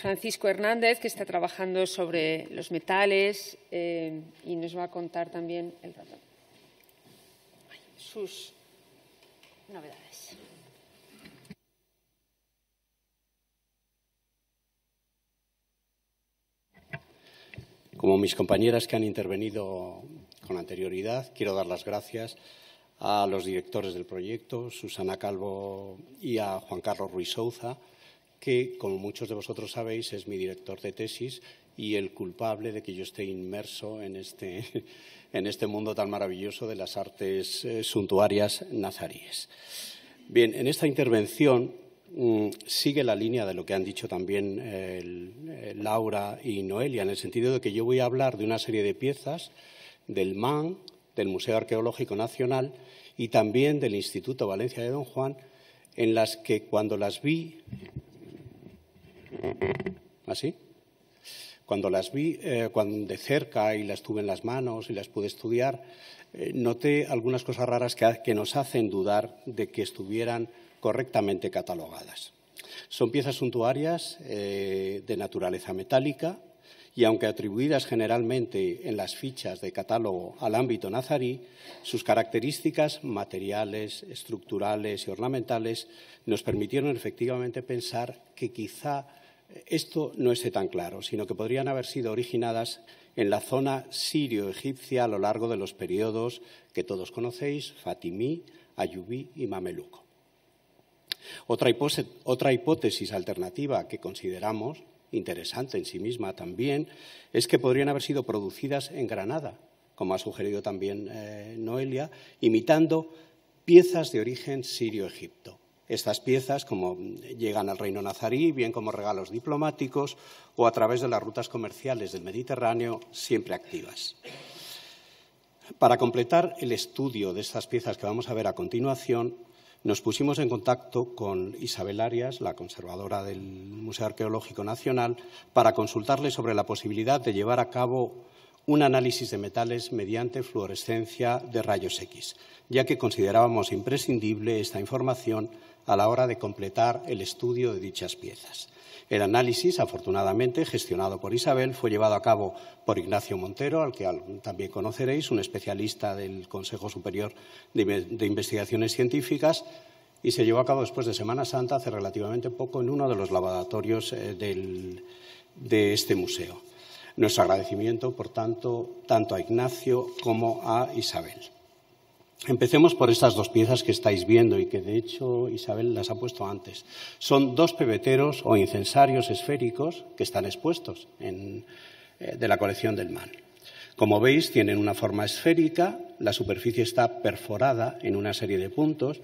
Francisco Hernández, que está trabajando sobre los metales y nos va a contar también sus novedades. Como mis compañeras que han intervenido con anterioridad, quiero dar las gracias a los directores del proyecto, Susana Calvo y a Juan Carlos Ruiz Souza, que, como muchos de vosotros sabéis, es mi director de tesis y el culpable de que yo esté inmerso en este mundo tan maravilloso de las artes suntuarias nazaríes. Bien, en esta intervención sigue la línea de lo que han dicho también Laura y Noelia, en el sentido de que yo voy a hablar de una serie de piezas del MAN, del Museo Arqueológico Nacional y también del Instituto Valencia de Don Juan, en las que cuando las vi, ¿así? Cuando las vi de cerca y las tuve en las manos y las pude estudiar, noté algunas cosas raras que nos hacen dudar de que estuvieran correctamente catalogadas. Son piezas suntuarias de naturaleza metálica y, aunque atribuidas generalmente en las fichas de catálogo al ámbito nazarí, sus características materiales, estructurales y ornamentales nos permitieron efectivamente pensar que quizá esto no esté tan claro, sino que podrían haber sido originadas en la zona sirio-egipcia a lo largo de los periodos que todos conocéis, fatimí, ayubí y mameluco. Otra hipótesis alternativa que consideramos interesante en sí misma también es que podrían haber sido producidas en Granada, como ha sugerido también Noelia, imitando piezas de origen sirio-egipto. Estas piezas, como llegan al reino nazarí, bien como regalos diplomáticos o a través de las rutas comerciales del Mediterráneo, siempre activas. Para completar el estudio de estas piezas que vamos a ver a continuación, nos pusimos en contacto con Isabel Arias, la conservadora del Museo Arqueológico Nacional, para consultarle sobre la posibilidad de llevar a cabo un análisis de metales mediante fluorescencia de rayos X, ya que considerábamos imprescindible esta información a la hora de completar el estudio de dichas piezas. El análisis, afortunadamente, gestionado por Isabel, fue llevado a cabo por Ignacio Montero, al que también conoceréis, un especialista del Consejo Superior de Investigaciones Científicas, y se llevó a cabo después de Semana Santa, hace relativamente poco, en uno de los laboratorios de este museo. Nuestro agradecimiento, por tanto, tanto a Ignacio como a Isabel. Empecemos por estas dos piezas que estáis viendo y que, de hecho, Isabel las ha puesto antes. Son dos pebeteros o incensarios esféricos que están expuestos de la colección del MAN. Como veis, tienen una forma esférica, la superficie está perforada en una serie de puntos,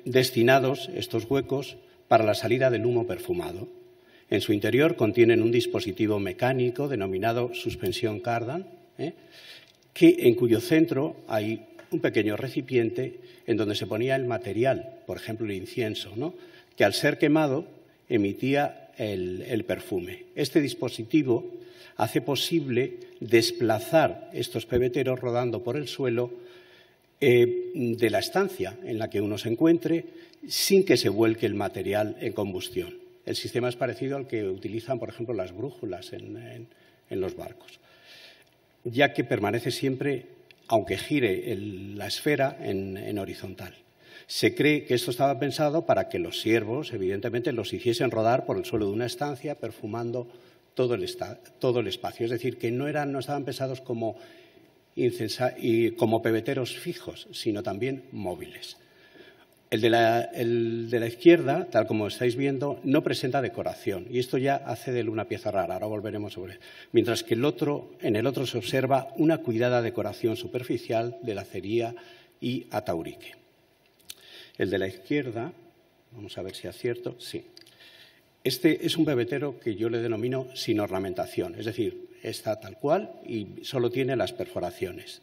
destinados estos huecos para la salida del humo perfumado. En su interior contienen un dispositivo mecánico denominado suspensión Cardan, en cuyo centro hay un pequeño recipiente en donde se ponía el material, por ejemplo el incienso, que al ser quemado emitía el perfume. Este dispositivo hace posible desplazar estos pebeteros rodando por el suelo de la estancia en la que uno se encuentre sin que se vuelque el material en combustión. El sistema es parecido al que utilizan, por ejemplo, las brújulas en los barcos, ya que permanece siempre, aunque gire la esfera, en horizontal. Se cree que esto estaba pensado para que los siervos, evidentemente, los hiciesen rodar por el suelo de una estancia, perfumando todo el espacio. Es decir, que no estaban pensados como pebeteros fijos, sino también móviles. El de la izquierda, tal como estáis viendo, no presenta decoración y esto ya hace de él una pieza rara, ahora volveremos sobre él. Mientras que en el otro se observa una cuidada decoración superficial de lacería y ataurique. El de la izquierda, vamos a ver si acierto, sí. Este es un pebetero que yo le denomino sin ornamentación, es decir, está tal cual y solo tiene las perforaciones.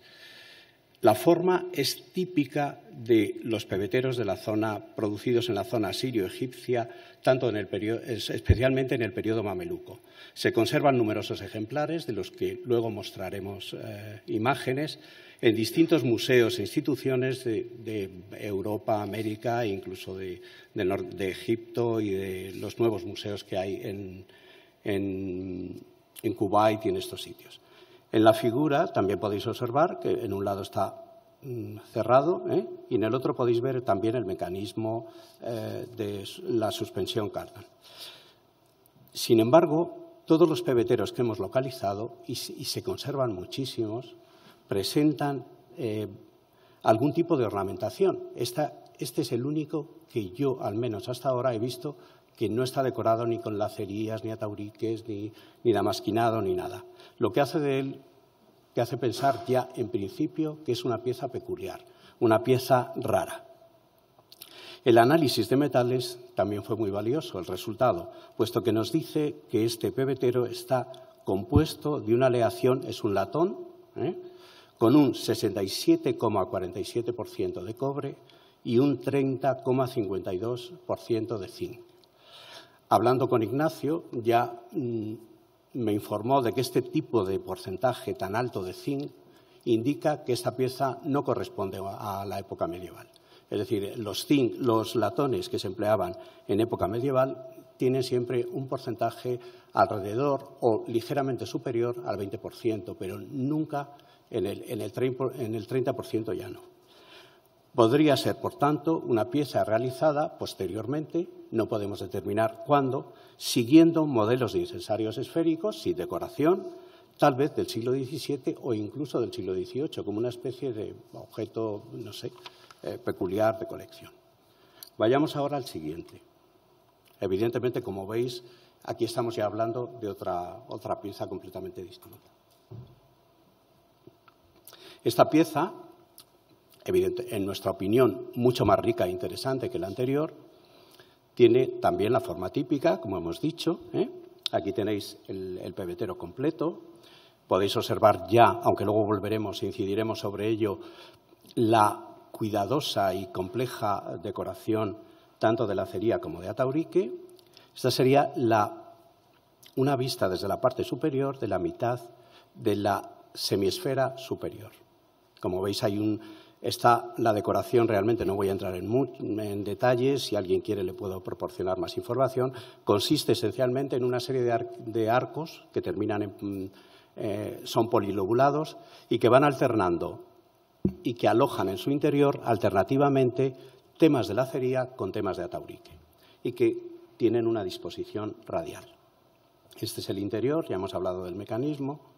La forma es típica de los pebeteros de la zona, producidos en la zona sirio-egipcia, especialmente en el periodo mameluco. Se conservan numerosos ejemplares, de los que luego mostraremos imágenes, en distintos museos e instituciones de Europa, América e incluso de Egipto y de los nuevos museos que hay en Kuwait y en estos sitios. En la figura también podéis observar que en un lado está cerrado y en el otro podéis ver también el mecanismo de la suspensión Cardan. Sin embargo, todos los pebeteros que hemos localizado, y se conservan muchísimos, presentan algún tipo de ornamentación. Este es el único que yo, al menos hasta ahora, he visto que no está decorado ni con lacerías, ni atauriques, ni damasquinado, ni nada. Lo que hace de él, que hace pensar ya en principio que es una pieza peculiar, una pieza rara. El análisis de metales también fue muy valioso, el resultado, puesto que nos dice que este pebetero está compuesto de una aleación, es un latón, con un 67,47% de cobre y un 30,52% de zinc. Hablando con Ignacio, ya me informó de que este tipo de porcentaje tan alto de zinc indica que esta pieza no corresponde a la época medieval. Es decir, los latones que se empleaban en época medieval tienen siempre un porcentaje alrededor o ligeramente superior al 20%, pero nunca en el 30% ya no. Podría ser, por tanto, una pieza realizada posteriormente, no podemos determinar cuándo, siguiendo modelos de incensarios esféricos sin decoración, tal vez del siglo XVII o incluso del siglo XVIII, como una especie de objeto, no sé, peculiar de colección. Vayamos ahora al siguiente. Evidentemente, como veis, aquí estamos ya hablando de otra pieza completamente distinta. Esta pieza, en nuestra opinión, mucho más rica e interesante que la anterior, tiene también la forma típica, como hemos dicho. Aquí tenéis el pebetero completo. Podéis observar ya, aunque luego volveremos e incidiremos sobre ello, la cuidadosa y compleja decoración tanto de lacería como de ataurique. Esta sería una vista desde la parte superior de la mitad de la semiesfera superior. Como veis, está la decoración, realmente no voy a entrar en detalles, si alguien quiere le puedo proporcionar más información. Consiste esencialmente en una serie de arcos que son polilobulados y que van alternando y que alojan en su interior alternativamente temas de lacería con temas de ataurique y que tienen una disposición radial. Este es el interior, ya hemos hablado del mecanismo.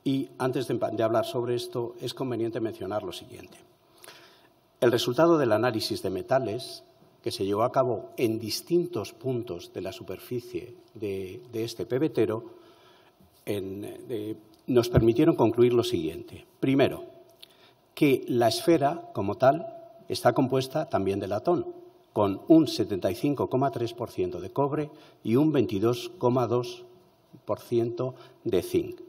Y antes de hablar sobre esto, es conveniente mencionar lo siguiente. El resultado del análisis de metales, que se llevó a cabo en distintos puntos de la superficie de este pebetero, nos permitieron concluir lo siguiente. Primero, que la esfera, como tal, está compuesta también de latón, con un 75,3% de cobre y un 22,2% de zinc.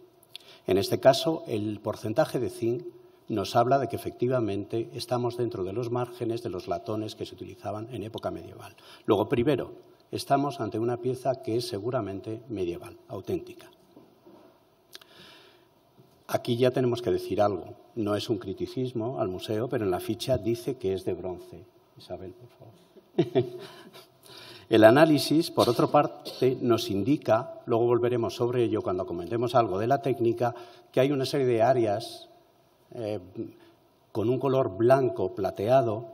En este caso, el porcentaje de zinc nos habla de que efectivamente estamos dentro de los márgenes de los latones que se utilizaban en época medieval. Luego, primero, estamos ante una pieza que es seguramente medieval, auténtica. Aquí ya tenemos que decir algo. No es un criticismo al museo, pero en la ficha dice que es de bronce. Isabel, por favor. El análisis, por otra parte, nos indica, luego volveremos sobre ello cuando comentemos algo de la técnica, que hay una serie de áreas con un color blanco plateado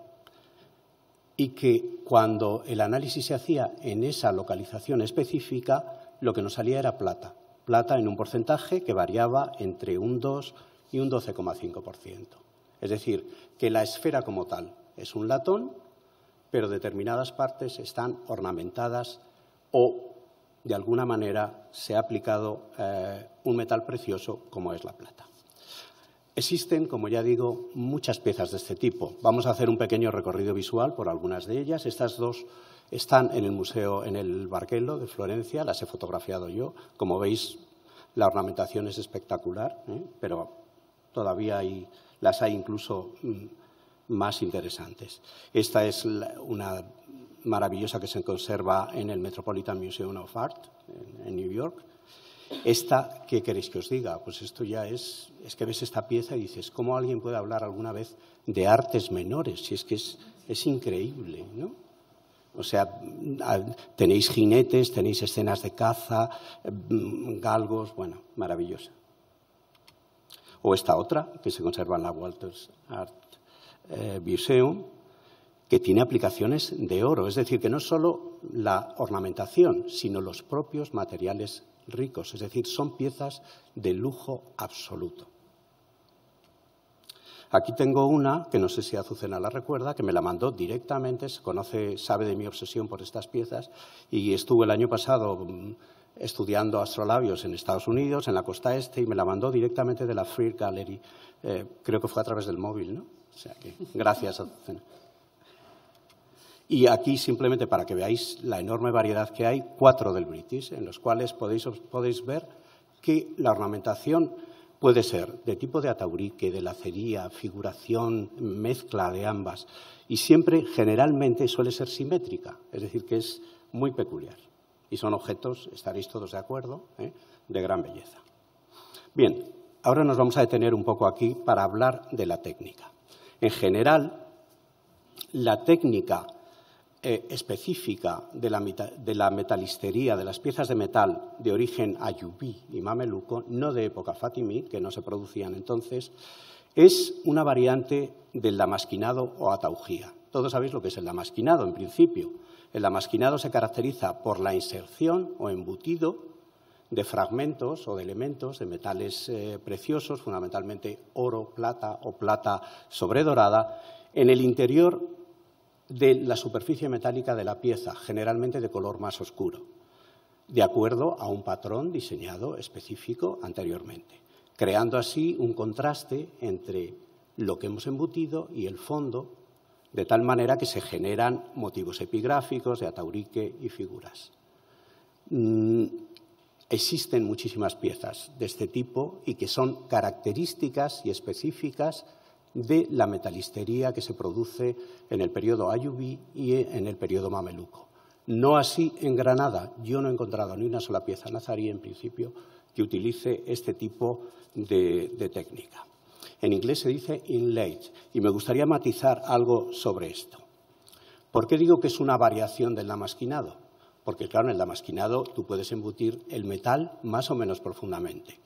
y que cuando el análisis se hacía en esa localización específica, lo que nos salía era plata. Plata en un porcentaje que variaba entre un 2 y un 12,5%. Es decir, que la esfera como tal es un latón, pero determinadas partes están ornamentadas o, de alguna manera, se ha aplicado un metal precioso como es la plata. Existen, como ya digo, muchas piezas de este tipo. Vamos a hacer un pequeño recorrido visual por algunas de ellas. Estas dos están en el museo, en el Bargello de Florencia, las he fotografiado yo. Como veis, la ornamentación es espectacular, pero todavía las hay incluso más interesantes. Esta es una maravillosa que se conserva en el Metropolitan Museum of Art, en New York. Esta, ¿qué queréis que os diga? Pues esto ya es que ves esta pieza y dices, ¿cómo alguien puede hablar alguna vez de artes menores? Si es que es increíble, ¿no? O sea, tenéis jinetes, tenéis escenas de caza, galgos, bueno, maravillosa. O esta otra, que se conserva en la Walters Art Museum, que tiene aplicaciones de oro. Es decir, que no es solo la ornamentación, sino los propios materiales ricos. Es decir, son piezas de lujo absoluto. Aquí tengo una, que no sé si Azucena la recuerda, que me la mandó directamente, sabe de mi obsesión por estas piezas, y estuve el año pasado estudiando astrolabios en Estados Unidos, en la costa este, y me la mandó directamente de la Friar Gallery. Creo que fue a través del móvil, ¿no? O sea que, gracias, Azucena. Y aquí, simplemente para que veáis la enorme variedad que hay, 4 del British, en los cuales podéis ver que la ornamentación puede ser de tipo de ataurique, de lacería, figuración, mezcla de ambas, y siempre, generalmente, suele ser simétrica, es decir, que es muy peculiar. Y son objetos, estaréis todos de acuerdo, de gran belleza. Bien, ahora nos vamos a detener un poco aquí para hablar de la técnica. En general, la técnica específica de la metalistería, de las piezas de metal de origen ayubí y mameluco, no de época fatimí, que no se producían entonces, es una variante del damasquinado o ataugía. Todos sabéis lo que es el damasquinado, en principio. El damasquinado se caracteriza por la inserción o embutido de fragmentos o de elementos de metales preciosos, fundamentalmente oro, plata o plata sobredorada, en el interior de la superficie metálica de la pieza, generalmente de color más oscuro, de acuerdo a un patrón diseñado específico anteriormente, creando así un contraste entre lo que hemos embutido y el fondo, de tal manera que se generan motivos epigráficos de ataurique y figuras. Existen muchísimas piezas de este tipo y que son características y específicas de la metalistería que se produce en el periodo ayubí y en el periodo mameluco. No así en Granada. Yo no he encontrado ni una sola pieza nazarí, en principio, que utilice este tipo de técnica. En inglés se dice inlaid, y me gustaría matizar algo sobre esto. ¿Por qué digo que es una variación del damasquinado? Porque, claro, en el damasquinado tú puedes embutir el metal más o menos profundamente.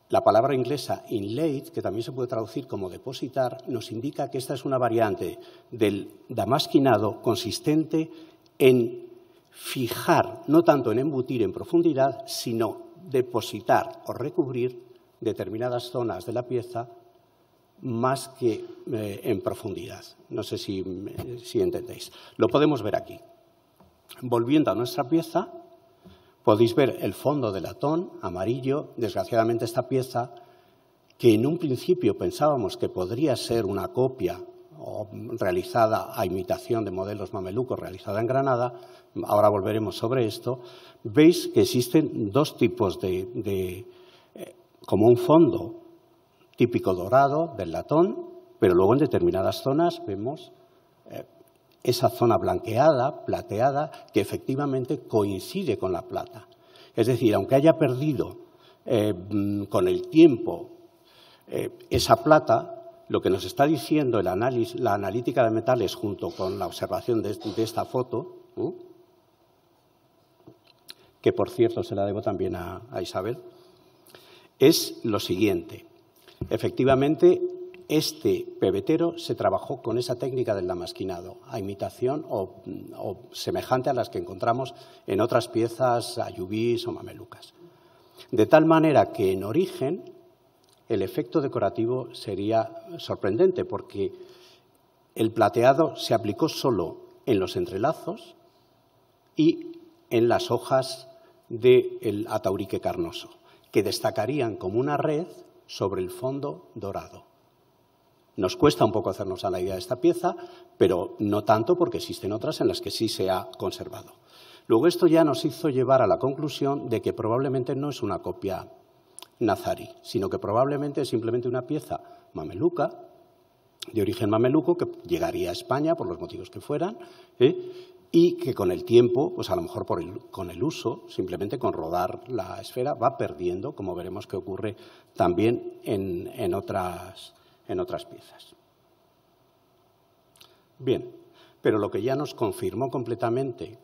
La palabra inglesa inlaid, que también se puede traducir como depositar, nos indica que esta es una variante del damasquinado consistente en fijar, no tanto en embutir en profundidad, sino depositar o recubrir determinadas zonas de la pieza más que en profundidad. No sé si entendéis. Lo podemos ver aquí. Volviendo a nuestra pieza, podéis ver el fondo de latón amarillo. Desgraciadamente, esta pieza, que en un principio pensábamos que podría ser una copia o realizada a imitación de modelos mamelucos realizada en Granada, ahora volveremos sobre esto, veis que existen dos tipos como un fondo típico dorado del latón, pero luego en determinadas zonas vemos esa zona blanqueada, plateada, que efectivamente coincide con la plata. Es decir, aunque haya perdido con el tiempo esa plata, lo que nos está diciendo la analítica de metales junto con la observación de esta foto, que por cierto se la debo también a Isabel, es lo siguiente. Efectivamente, este pebetero se trabajó con esa técnica del damasquinado, a imitación o semejante a las que encontramos en otras piezas ayubís o mamelucas. De tal manera que en origen el efecto decorativo sería sorprendente, porque el plateado se aplicó solo en los entrelazos y en las hojas del ataurique carnoso, que destacarían como una red sobre el fondo dorado. Nos cuesta un poco hacernos a la idea de esta pieza, pero no tanto, porque existen otras en las que sí se ha conservado. Luego esto ya nos hizo llevar a la conclusión de que probablemente no es una copia nazarí, sino que probablemente es simplemente una pieza mameluca, de origen mameluco, que llegaría a España por los motivos que fueran, y que con el tiempo, pues a lo mejor con el uso, simplemente con rodar la esfera, va perdiendo, como veremos que ocurre también en otras piezas. Bien, pero lo que ya nos confirmó completamente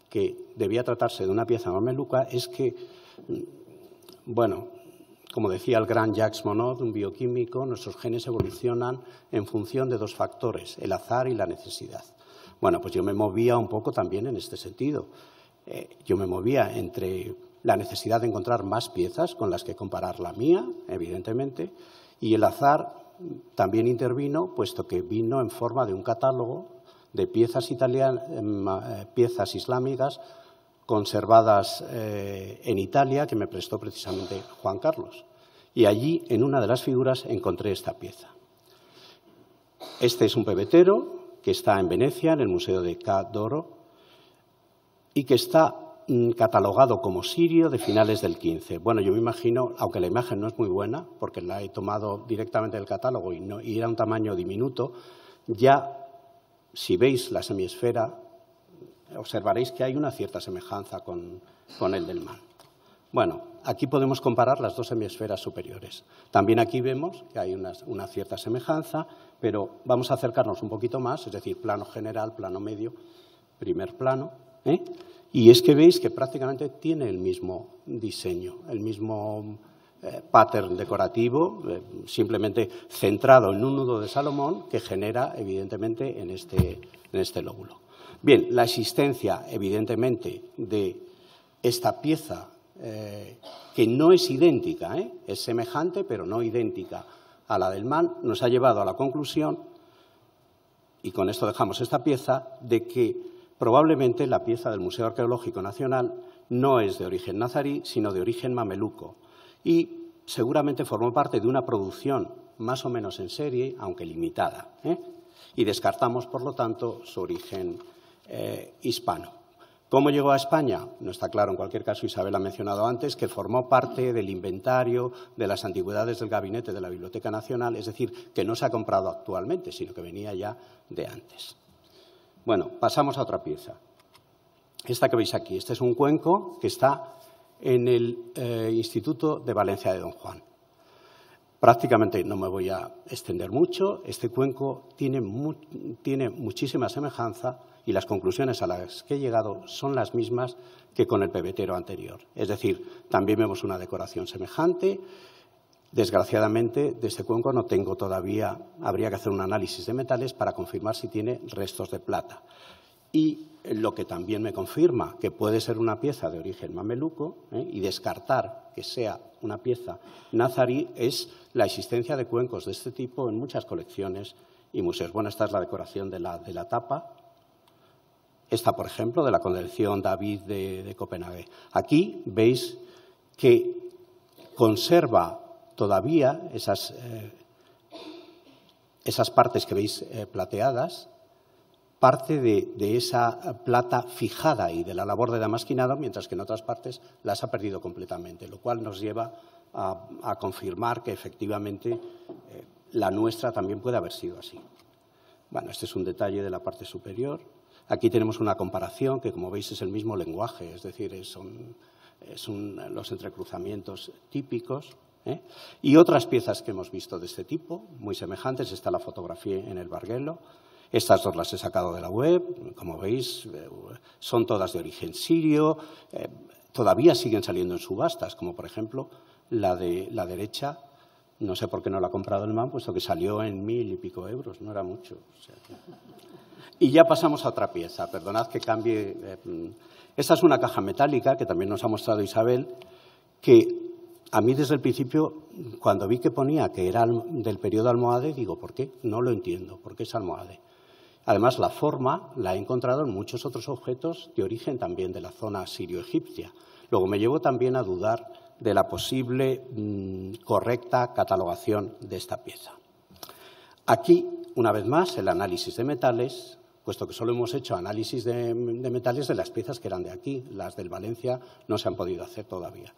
que debía tratarse de una pieza mameluca es que, bueno, como decía el gran Jacques Monod, un bioquímico, nuestros genes evolucionan en función de dos factores, el azar y la necesidad. Bueno, pues yo me movía un poco también en este sentido. Yo me movía entre la necesidad de encontrar más piezas con las que comparar la mía, evidentemente, y el azar también intervino, puesto que vino en forma de un catálogo de piezas islámicas conservadas en Italia, que me prestó precisamente Juan Carlos. Y allí, en una de las figuras, encontré esta pieza. Este es un pebetero que está en Venecia, en el Museo de Ca d'Oro, y que está catalogado como sirio de finales del XV. Bueno, yo me imagino, aunque la imagen no es muy buena, porque la he tomado directamente del catálogo y era un tamaño diminuto, ya, si veis la semiesfera, observaréis que hay una cierta semejanza con el del man. Bueno, aquí podemos comparar las dos semiesferas superiores. También aquí vemos que hay una cierta semejanza, pero vamos a acercarnos un poquito más, es decir, plano general, plano medio, primer plano, y es que veis que prácticamente tiene el mismo diseño, el mismo pattern decorativo, simplemente centrado en un nudo de Salomón que genera, evidentemente, en este lóbulo. Bien, la existencia, evidentemente, de esta pieza, que no es idéntica, es semejante, pero no idéntica a la del man, nos ha llevado a la conclusión, y con esto dejamos esta pieza, de que probablemente la pieza del Museo Arqueológico Nacional no es de origen nazarí, sino de origen mameluco, y seguramente formó parte de una producción más o menos en serie, aunque limitada, y descartamos, por lo tanto, su origen hispano. ¿Cómo llegó a España? No está claro. En cualquier caso, Isabel ha mencionado antes que formó parte del inventario de las antigüedades del gabinete de la Biblioteca Nacional, es decir, que no se ha comprado actualmente, sino que venía ya de antes. Bueno, pasamos a otra pieza. Esta que veis aquí. Este es un cuenco que está en el Instituto de Valencia de Don Juan. Prácticamente no me voy a extender mucho. Este cuenco tiene muchísima semejanza y las conclusiones a las que he llegado son las mismas que con el pebetero anterior. Es decir, también vemos una decoración semejante. Desgraciadamente, de este cuenco no tengo todavía, habría que hacer un análisis de metales para confirmar si tiene restos de plata. Y lo que también me confirma que puede ser una pieza de origen mameluco y descartar que sea una pieza nazarí es la existencia de cuencos de este tipo en muchas colecciones y museos. Bueno, esta es la decoración de la tapa. Esta, por ejemplo, de la colección David de Copenhague. Aquí veis que conserva todavía esas partes que veis plateadas, parte de esa plata fijada y de la labor de damasquinado, mientras que en otras partes las ha perdido completamente, lo cual nos lleva a confirmar que efectivamente la nuestra también puede haber sido así. Bueno, este es un detalle de la parte superior. Aquí tenemos una comparación que, como veis, es el mismo lenguaje, es decir, son los entrecruzamientos típicos. Y otras piezas que hemos visto de este tipo, muy semejantes. Está la fotografía en el Bargello. Estas dos las he sacado de la web, como veis, son todas de origen sirio. Todavía siguen saliendo en subastas, como por ejemplo la de la derecha. No sé por qué no la ha comprado el man, puesto que salió en 1000 y pico euros, no era mucho. O sea, y ya pasamos a otra pieza. Perdonad que cambie. Esta es una caja metálica que también nos ha mostrado Isabel, que a mí desde el principio, cuando vi que ponía que era del periodo almohade, digo, ¿por qué? No lo entiendo, ¿por qué es almohade? Además, la forma la he encontrado en muchos otros objetos de origen también de la zona sirio-egipcia. Luego me llevo también a dudar de la posible correcta catalogación de esta pieza. Aquí, una vez más, el análisis de metales, puesto que solo hemos hecho análisis de metales de las piezas que eran de aquí. Las del Valencia no se han podido hacer todavía.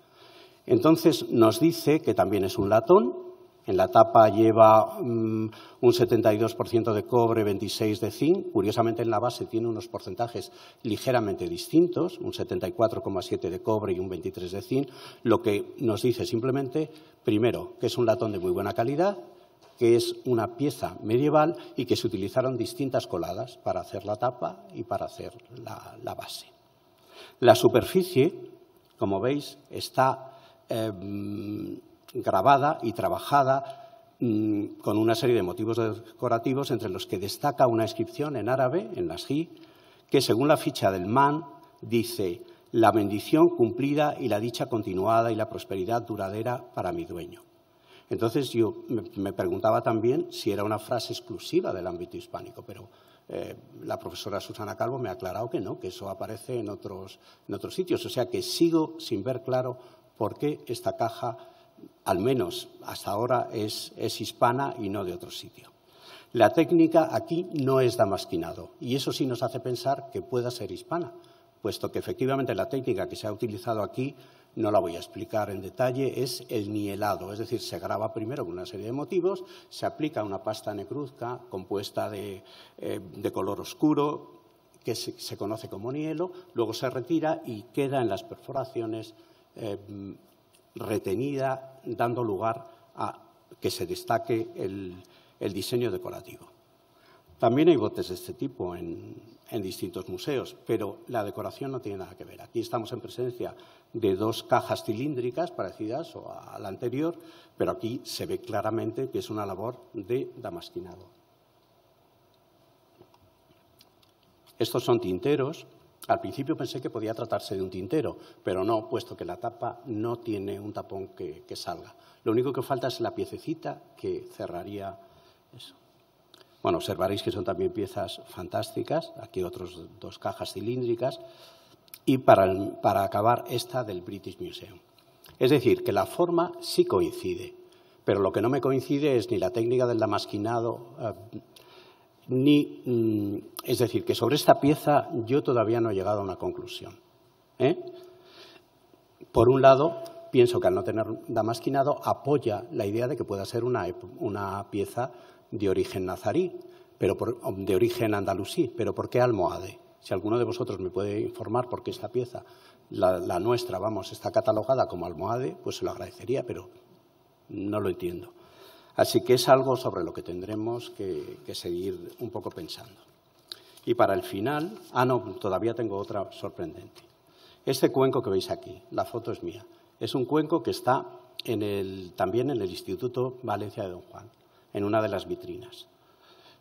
Entonces, nos dice que también es un latón. En la tapa lleva un 72% de cobre, 26% de zinc. Curiosamente, en la base tiene unos porcentajes ligeramente distintos, un 74,7% de cobre y un 23% de zinc, lo que nos dice simplemente, primero, que es un latón de muy buena calidad, que es una pieza medieval y que se utilizaron distintas coladas para hacer la tapa y para hacer la base. La superficie, como veis, está grabada y trabajada con una serie de motivos decorativos, entre los que destaca una inscripción en árabe, en Nasjí, que según la ficha del MAN dice «La bendición cumplida y la dicha continuada y la prosperidad duradera para mi dueño». Entonces yo me preguntaba también si era una frase exclusiva del ámbito hispánico, pero la profesora Susana Calvo me ha aclarado que no, que eso aparece en otros sitios. O sea que sigo sin ver claro por qué esta caja, al menos hasta ahora, es hispana y no de otro sitio. La técnica aquí no es damasquinado y eso sí nos hace pensar que pueda ser hispana, puesto que efectivamente la técnica que se ha utilizado aquí, no la voy a explicar en detalle, es el nielado, es decir, se graba primero con una serie de motivos, se aplica una pasta negruzca compuesta de color oscuro, que se conoce como nielo, luego se retira y queda en las perforaciones retenida, dando lugar a que se destaque el diseño decorativo. También hay botes de este tipo en distintos museos, pero la decoración no tiene nada que ver. Aquí estamos en presencia de dos cajas cilíndricas parecidas a la anterior, pero aquí se ve claramente que es una labor de damasquinado. Estos son tinteros. Al principio pensé que podía tratarse de un tintero, pero no, puesto que la tapa no tiene un tapón que salga. Lo único que falta es la piececita que cerraría eso. Bueno, observaréis que son también piezas fantásticas. Aquí otras dos cajas cilíndricas. Y para acabar, esta del British Museum. Es decir, que la forma sí coincide, pero lo que no me coincide es ni la técnica del damasquinado, es decir, que sobre esta pieza yo todavía no he llegado a una conclusión. Por un lado, pienso que al no tener damasquinado apoya la idea de que pueda ser una pieza de origen nazarí, de origen andalusí. ¿Pero por qué almohade? Si alguno de vosotros me puede informar por qué esta pieza, la nuestra, está catalogada como almohade, pues se lo agradecería, pero no lo entiendo. Así que es algo sobre lo que tendremos que seguir un poco pensando. Y para el final, todavía tengo otra sorprendente. Este cuenco que veis aquí, la foto es mía, es un cuenco que está también en el Instituto Valencia de Don Juan, en una de las vitrinas.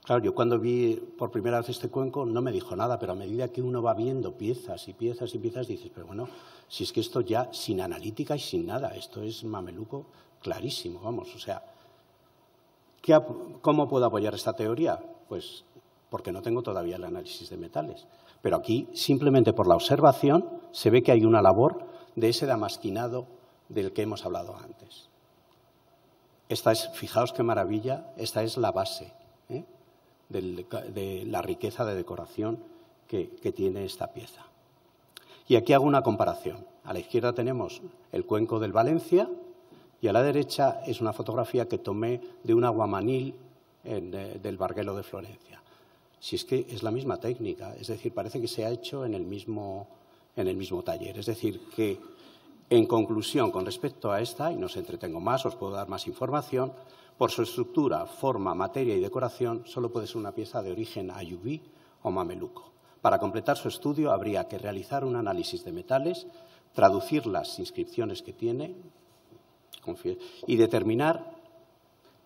Claro, yo cuando vi por primera vez este cuenco no me dijo nada, pero a medida que uno va viendo piezas y piezas y piezas, dices, pero bueno, si es que esto ya sin analítica y sin nada, esto es mameluco clarísimo, o sea, ¿cómo puedo apoyar esta teoría? Pues porque no tengo todavía el análisis de metales. Pero aquí, simplemente por la observación, se ve que hay una labor de ese damasquinado del que hemos hablado antes. Fijaos qué maravilla, esta es la base de la riqueza de decoración que tiene esta pieza. Y aquí hago una comparación. A la izquierda tenemos el cuenco del Valencia y a la derecha es una fotografía que tomé de un aguamanil del Barguelo de Florencia. Si es que es la misma técnica, es decir, parece que se ha hecho en el mismo taller. Es decir, que en conclusión, con respecto a esta, y no os entretengo más, os puedo dar más información, por su estructura, forma, materia y decoración, solo puede ser una pieza de origen ayubí o mameluco. Para completar su estudio habría que realizar un análisis de metales, traducir las inscripciones que tiene y determinar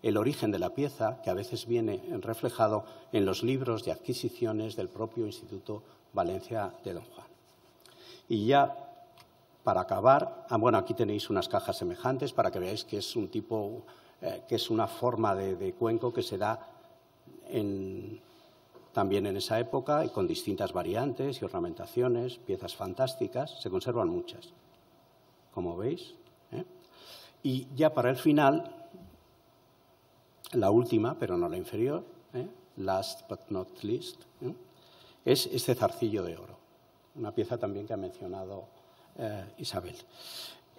el origen de la pieza, que a veces viene reflejado en los libros de adquisiciones del propio Instituto Valencia de Don Juan. Y ya para acabar, aquí tenéis unas cajas semejantes para que veáis que es que es una forma de cuenco que se da también en esa época y con distintas variantes y ornamentaciones, piezas fantásticas, se conservan muchas, como veis. Y ya para el final, la última, pero no la inferior, last but not least, es este zarcillo de oro, una pieza también que ha mencionado Isabel.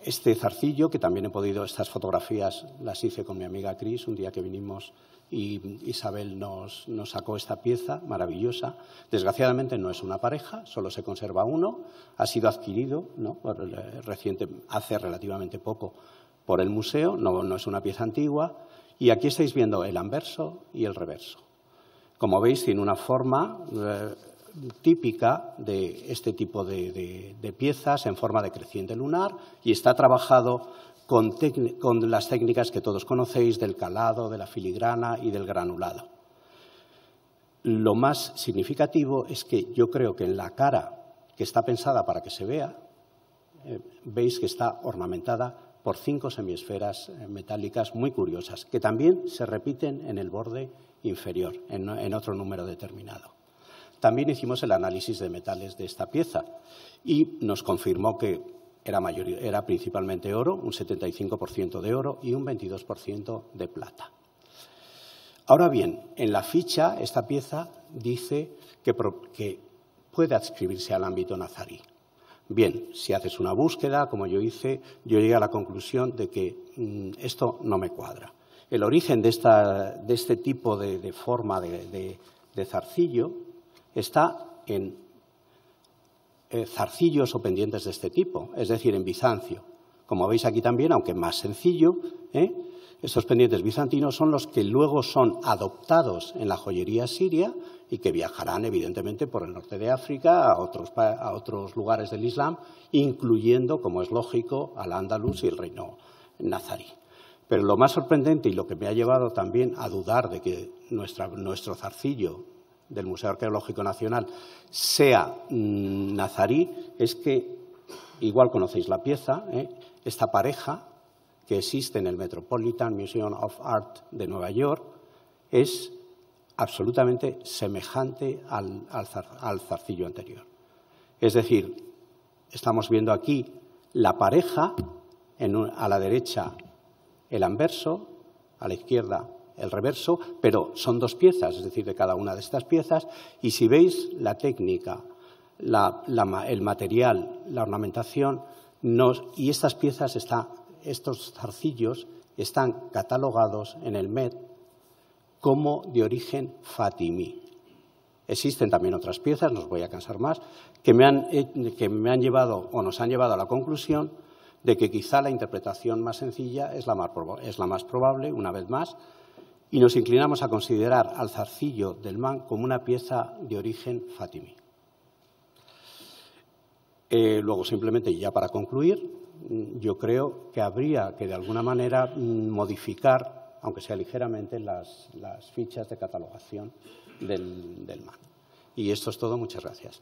Este zarcillo, que también he podido, estas fotografías las hice con mi amiga Cris un día que vinimos y Isabel nos sacó esta pieza maravillosa. Desgraciadamente no es una pareja, solo se conserva uno. Ha sido adquirido, ¿no?, hace relativamente poco por el museo, no es una pieza antigua. Y aquí estáis viendo el anverso y el reverso. Como veis, tiene una forma típica de este tipo de piezas en forma de creciente lunar y está trabajado con las técnicas que todos conocéis del calado, de la filigrana y del granulado. Lo más significativo es que yo creo que en la cara, que está pensada para que se vea, veis que está ornamentada por 5 semiesferas metálicas muy curiosas, que también se repiten en el borde inferior, en otro número determinado. También hicimos el análisis de metales de esta pieza y nos confirmó que era principalmente oro, un 75% de oro y un 22% de plata. Ahora bien, en la ficha esta pieza dice que puede adscribirse al ámbito nazarí. Bien, si haces una búsqueda, como yo hice, yo llegué a la conclusión de que esto no me cuadra. El origen de este tipo de forma de zarcillo está en zarcillos o pendientes de este tipo, es decir, en Bizancio. Como veis aquí también, aunque más sencillo, estos pendientes bizantinos son los que luego son adoptados en la joyería siria y que viajarán, evidentemente, por el norte de África a otros lugares del Islam, incluyendo, como es lógico, al Andalus y el reino nazarí. Pero lo más sorprendente y lo que me ha llevado también a dudar de que nuestro zarcillo del Museo Arqueológico Nacional sea nazarí es que, igual conocéis la pieza, esta pareja que existe en el Metropolitan Museum of Art de Nueva York es absolutamente semejante al zarcillo anterior. Es decir, estamos viendo aquí la pareja, a la derecha el anverso, a la izquierda el reverso, pero son 2 piezas, es decir, de cada una de estas piezas. Y si veis la técnica, el material, la ornamentación, y estas piezas estos zarcillos están catalogados en el Met como de origen fatimí. Existen también otras piezas, no os voy a cansar más, que me han llevado o nos han llevado a la conclusión de que quizá la interpretación más sencilla es la más probable, una vez más, y nos inclinamos a considerar al zarcillo del Man como una pieza de origen fatimí. Luego, simplemente, y ya para concluir, yo creo que habría que, de alguna manera, modificar, aunque sea ligeramente, las fichas de catalogación del Man. Y esto es todo. Muchas gracias.